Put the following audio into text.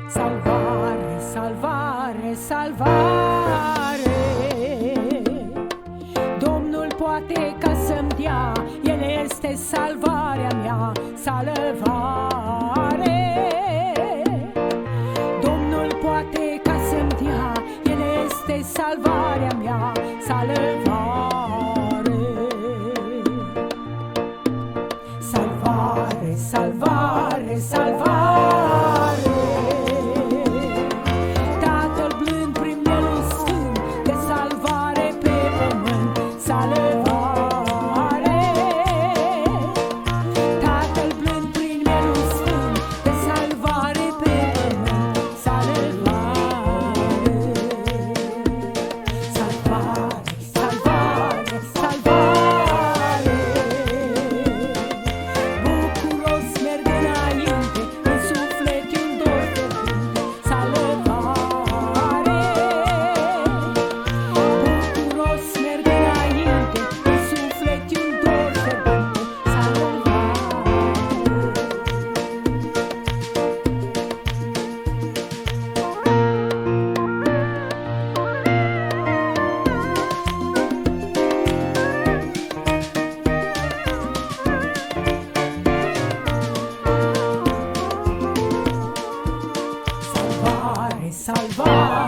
Salvare, salvare, salvare. Domnul poate ca să-mi dea, El este salvarea mea. Salvare. Domnul poate ca să-mi dea, El este salvarea mea. Salvare. Salvare, salvare, salvare. Tatăl blând prin Mielul Sfânt, de salvare pe pământ. Salvare. Tatăl blând prin Mielul Sfânt, de salvare pe pământ. Salvare. Salvare, salvare, salvare. Bucuros merg înainte, în suflet un dor fierbinte. Salvare. Bucuros merg înainte, în suflet un dor fierbinte. Salvare, salvare.